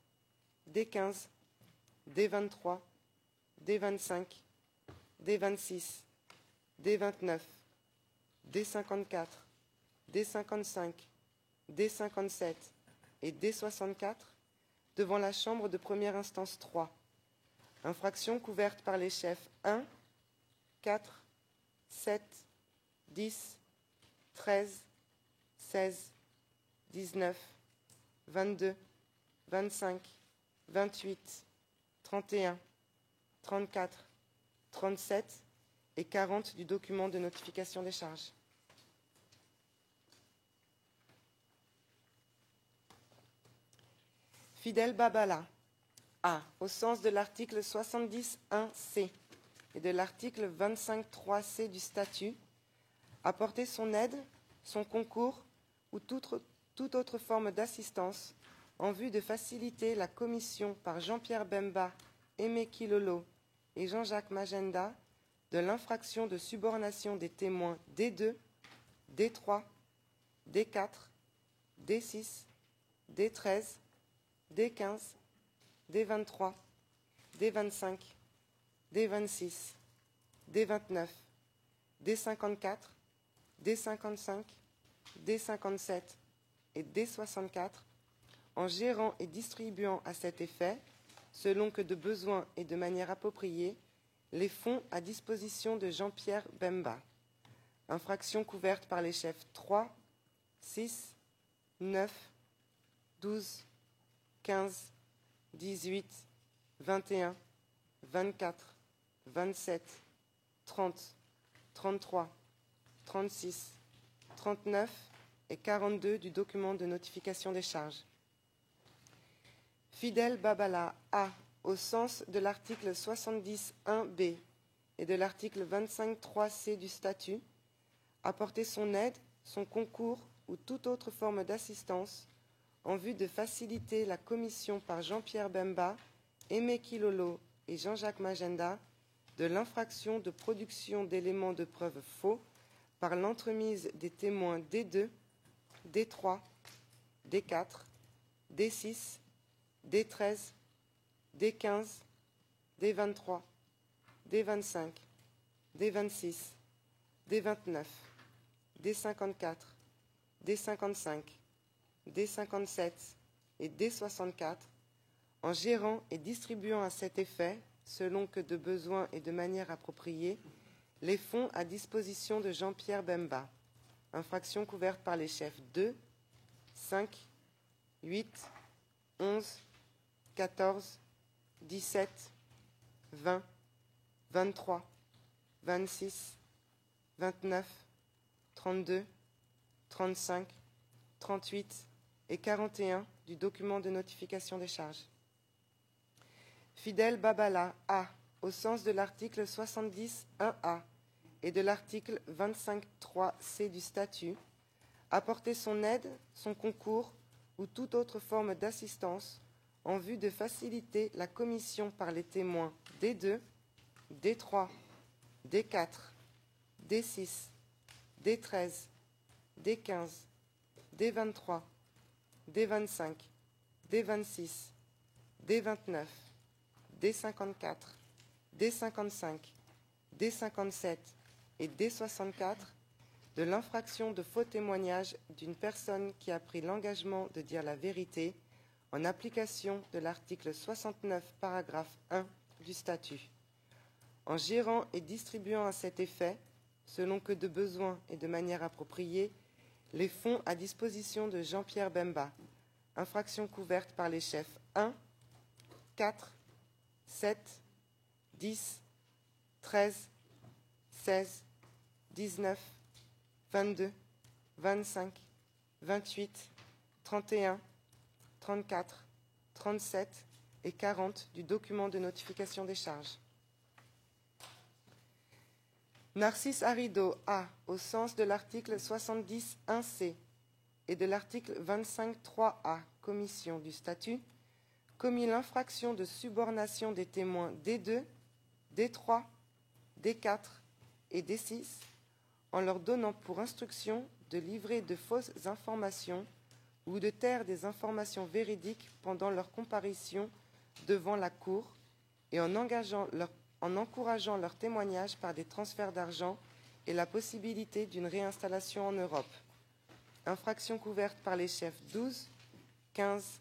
D15, D23, D25, D26, D29, D54, D55, D57 et D64 devant la Chambre de première instance 3. Infraction couverte par les chefs 1, 4, 7, 10, 13, 16, 19, 22, 25, 28, 31, 34, 37 et 40 du document de notification des charges. Fidel Babala A, au sens de l'article 70.1c et de l'article 25.3c du statut, apporter son aide, son concours ou toute autre forme d'assistance en vue de faciliter la commission par Jean-Pierre Bemba, Aimé Kilolo et Jean-Jacques Magenda de l'infraction de subornation des témoins D2, D3, D4, D6, D13, D15, D23, D25, D26, D29, D54, D55, D57 et D64 en gérant et distribuant à cet effet, selon que de besoin et de manière appropriée, les fonds à disposition de Jean-Pierre Bemba. Infraction couverte par les chefs 3, 6, 9, 12, 15, 18, 21, 24, 27, 30, 33, 36, 39 et 42 du document de notification des charges. Fidel Babala A, au sens de l'article 70.1b et de l'article 25.3c du statut, apporter son aide, son concours ou toute autre forme d'assistance en vue de faciliter la commission par Jean-Pierre Bemba, Aimé Kilolo et Jean-Jacques Magenda de l'infraction de production d'éléments de preuve faux par l'entremise des témoins D2, D3, D4, D6, D13, D15, D23, D25, D26, D29, D54, D55, D57 et D64 en gérant et distribuant à cet effet, selon que de besoin et de manière appropriée, les fonds à disposition de Jean-Pierre Bemba. Infraction couverte par les chefs 2, 5, 8, 11, 14, 17, 20, 23, 26, 29, 32, 35, 38 et 41 du document de notification des charges. Fidel Babala A, au sens de l'article 70.1a et de l'article 25.3c du statut, apporter son aide, son concours ou toute autre forme d'assistance en vue de faciliter la commission par les témoins D2, D3, D4, D6, D13, D15, D23, D25, D26, D29, D54, D55, D57 et D64 de l'infraction de faux témoignage d'une personne qui a pris l'engagement de dire la vérité en application de l'article 69, paragraphe 1 du statut, en gérant et distribuant à cet effet, selon que de besoin et de manière appropriée, les fonds à disposition de Jean-Pierre Bemba, infraction couverte par les chefs 1, 4, 7, 10, 13, 16, 19, 22, 25, 28, 31, 34, 37 et 40 du document de notification des charges. Narcisse Arido A, au sens de l'article 70.1c et de l'article 25.3a, commission du statut, commis l'infraction de subornation des témoins D2, D3, D4 et D6 en leur donnant pour instruction de livrer de fausses informations ou de taire des informations véridiques pendant leur comparution devant la Cour et en encourageant leur témoignage par des transferts d'argent et la possibilité d'une réinstallation en Europe. Infraction couverte par les chefs 12, 15,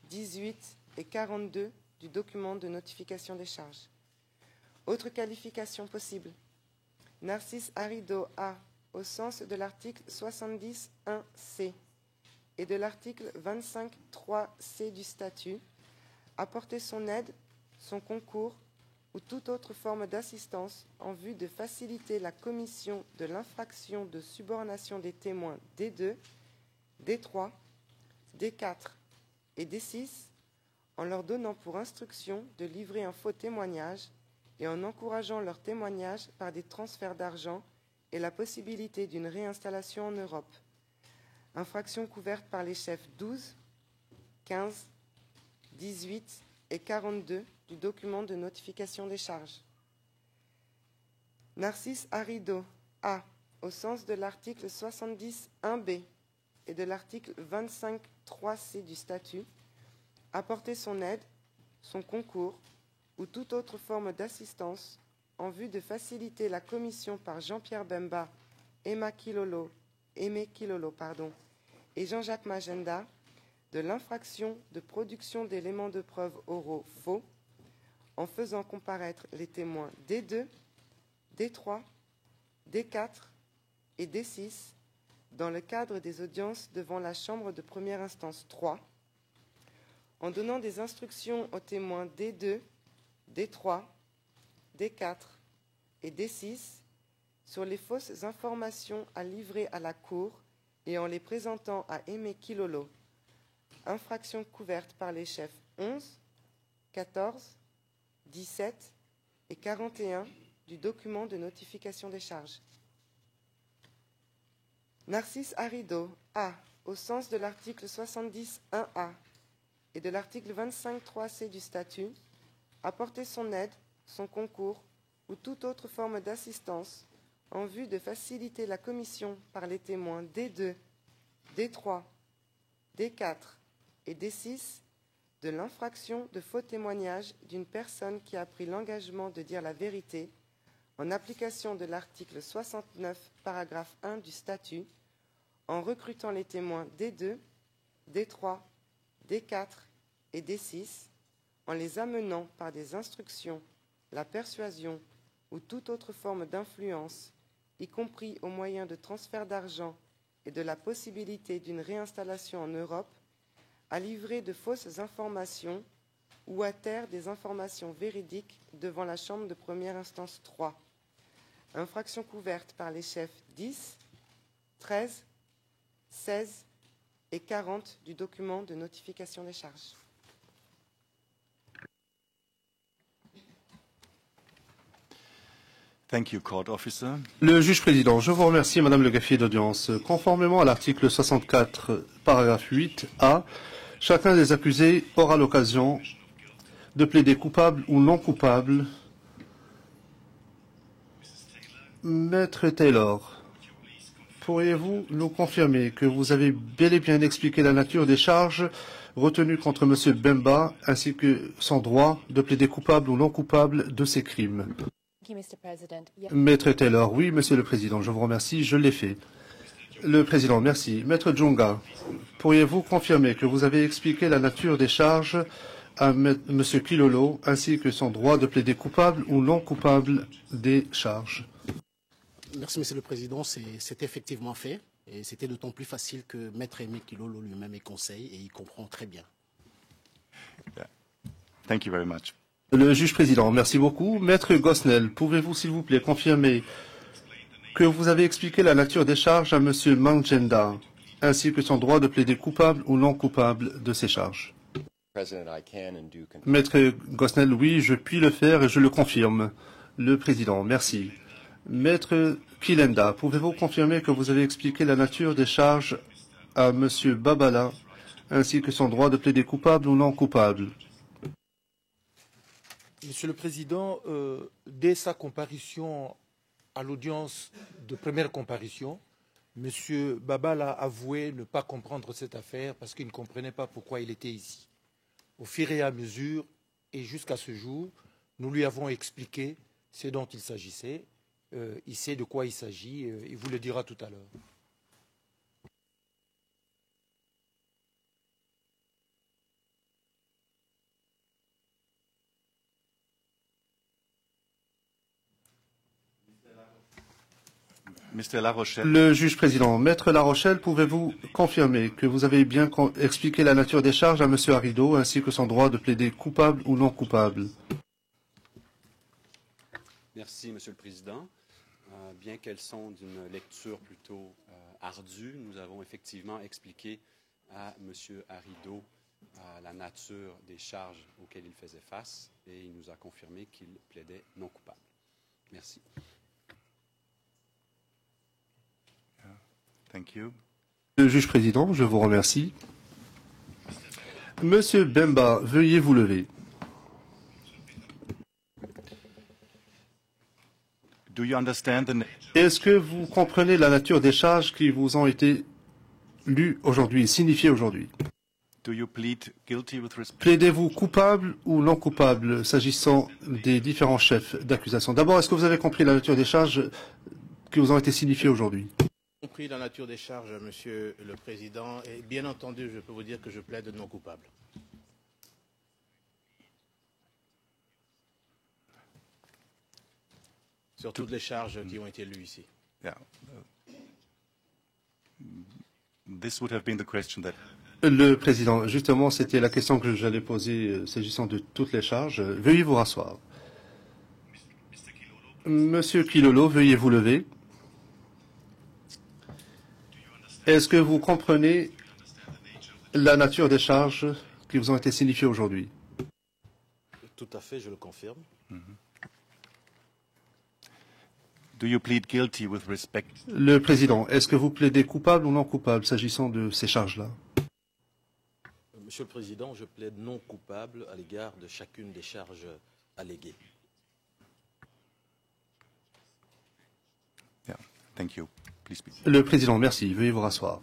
18 et 42 du document de notification des charges. Autre qualification possible. Narcisse Arido A, au sens de l'article 70.1c et de l'article 25.3c du statut, apporter son aide, son concours ou toute autre forme d'assistance en vue de faciliter la commission de l'infraction de subornation des témoins D2, D3, D4 et D6 en leur donnant pour instruction de livrer un faux témoignage et en encourageant leur témoignage par des transferts d'argent et la possibilité d'une réinstallation en Europe. Infraction couverte par les chefs 12, 15, 18 et 42 du document de notification des charges. Narcisse Arido A, au sens de l'article 70.1b et de l'article 25.3c du statut, apporter son aide, son concours ou toute autre forme d'assistance en vue de faciliter la commission par Jean-Pierre Bemba, Aimé Kilolo, et Jean-Jacques Magenda de l'infraction de production d'éléments de preuve oraux faux en faisant comparaître les témoins D2, D3, D4 et D6 dans le cadre des audiences devant la Chambre de première instance 3, en donnant des instructions aux témoins D2, D3, D4 et D6 sur les fausses informations à livrer à la Cour et en les présentant à Aimé Kilolo, infraction couverte par les chefs 11, 14, 17 et 41 du document de notification des charges. Narcisse Arido A, au sens de l'article 70.1a et de l'article 25.3c du statut, apporter son aide, son concours ou toute autre forme d'assistance en vue de faciliter la commission par les témoins D2, D3, D4 et D6 de l'infraction de faux témoignage d'une personne qui a pris l'engagement de dire la vérité en application de l'article 69, paragraphe 1 du statut, en recrutant les témoins D2, D3, D4 et D6, en les amenant par des instructions, la persuasion ou toute autre forme d'influence, y compris au moyen de transfert d'argent et de la possibilité d'une réinstallation en Europe, à livrer de fausses informations ou à taire des informations véridiques devant la Chambre de première instance 3. Infraction couverte par les chefs 10, 13, 16 et 40 du document de notification des charges. Thank you, court officer. Le juge président, je vous remercie, Madame le greffier d'audience. Conformément à l'article 64, paragraphe 8A, chacun des accusés aura l'occasion de plaider coupable ou non coupable. Maître Taylor, pourriez-vous nous confirmer que vous avez bel et bien expliqué la nature des charges retenues contre M. Bemba ainsi que son droit de plaider coupable ou non coupable de ces crimes? Maître Taylor, oui, Monsieur le Président, je vous remercie, je l'ai fait. Le Président, merci. Maître Djunga, pourriez-vous confirmer que vous avez expliqué la nature des charges à M. Kilolo ainsi que son droit de plaider coupable ou non coupable des charges? Merci, Monsieur le Président. C'est effectivement fait. Et c'était d'autant plus facile que Maître Aimé Kilolo lui-même est conseil et il comprend très bien. Thank you very much. Le juge président, merci beaucoup. Maître Gosnell, pouvez-vous s'il vous plaît confirmer que vous avez expliqué la nature des charges à M. Manjenda, ainsi que son droit de plaider coupable ou non coupable de ces charges? Maître Gosnell, oui, je puis le faire et je le confirme. Le président, merci. Maître Kilenda, pouvez-vous confirmer que vous avez expliqué la nature des charges à M. Babala, ainsi que son droit de plaider coupable ou non coupable? Monsieur le Président, dès sa comparution à l'audience de première comparution, M. Babala a avoué ne pas comprendre cette affaire parce qu'il ne comprenait pas pourquoi il était ici. Au fur et à mesure, et jusqu'à ce jour, nous lui avons expliqué ce dont il s'agissait. Il sait de quoi il s'agit, il vous le dira tout à l'heure. Le juge président, Maître La Rochelle, pouvez-vous confirmer que vous avez bien expliqué la nature des charges à M. Arido ainsi que son droit de plaider coupable ou non coupable? Merci, Monsieur le Président. Bien qu'elles sont d'une lecture plutôt ardue, nous avons effectivement expliqué à M. Arido la nature des charges auxquelles il faisait face et il nous a confirmé qu'il plaidait non coupable. Merci. Thank you. Le juge président, je vous remercie. Monsieur Bemba, veuillez vous lever. Do you understand the... Est-ce que vous comprenez la nature des charges qui vous ont été lues aujourd'hui, signifiées aujourd'hui? Do you plead guilty with respect... Plaidez-vous coupable ou non coupable s'agissant des différents chefs d'accusation? D'abord, est-ce que vous avez compris la nature des charges qui vous ont été signifiées aujourd'hui? Compris la nature des charges, Monsieur le Président, et bien entendu, je peux vous dire que je plaide non coupable. Sur toutes les charges qui ont été lues ici. Yeah. This would have been the question that... Le Président, justement, c'était la question que j'allais poser s'agissant de toutes les charges. Veuillez vous rasseoir. Monsieur Kilolo, veuillez vous lever. Est-ce que vous comprenez la nature des charges qui vous ont été signifiées aujourd'hui? Tout à fait, je le confirme. Do you plead guilty with respect... Le Président, est-ce que vous plaidez coupable ou non coupable s'agissant de ces charges-là? Monsieur le Président, je plaide non coupable à l'égard de chacune des charges alléguées. Yeah. Thank you. Please speak. Le Président, merci. Veuillez vous rasseoir.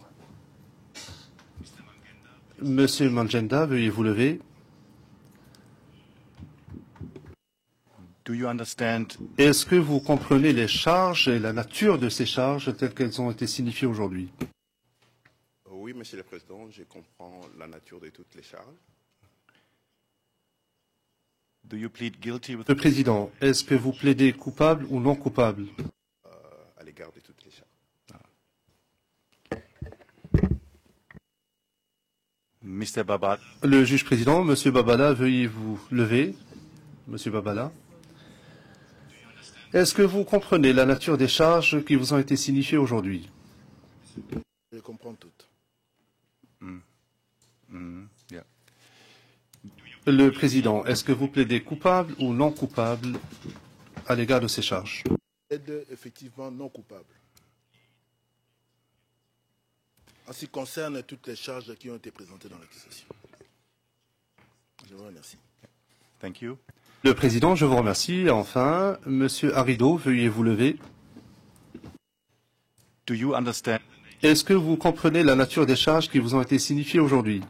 Monsieur Manjenda, veuillez vous lever. Do you understand... Est-ce que vous comprenez les charges et la nature de ces charges telles qu'elles ont été signifiées aujourd'hui? Oui, Monsieur le Président, je comprends la nature de toutes les charges. Do you plead guilty with... Le Président, est-ce que vous plaidez coupable ou non coupable? À l'égard de toutes les charges. Mr. Babala. Le juge président, Monsieur Babala, veuillez vous lever. Monsieur Babala. Est-ce que vous comprenez la nature des charges qui vous ont été signifiées aujourd'hui? Je comprends toutes. Yeah. Le Président, est-ce que vous plaidez coupable ou non coupable à l'égard de ces charges? plaide effectivement non coupable. En ce qui concerne toutes les charges qui ont été présentées dans l'accusation. Je vous remercie. Thank you. Le Président, je vous remercie. Enfin, Monsieur Arido, veuillez vous lever. Do you understand? Est-ce que vous comprenez la nature des charges qui vous ont été signifiées aujourd'hui?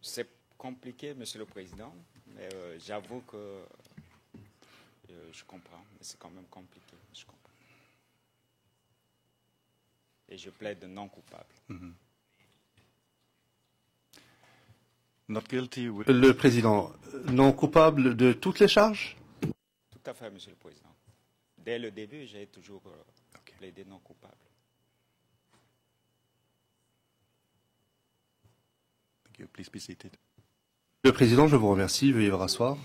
C'est compliqué, Monsieur le Président, mais j'avoue que je comprends, mais c'est quand même compliqué. Je comprends. Et je plaide non coupable. Mm-hmm. Not guilty with... Le Président, non coupable de toutes les charges? Tout à fait, Monsieur le Président. Dès le début, j'ai toujours plaidé non coupable. Thank you. Please be seated. Le Président, je vous remercie. Veuillez vous rasseoir.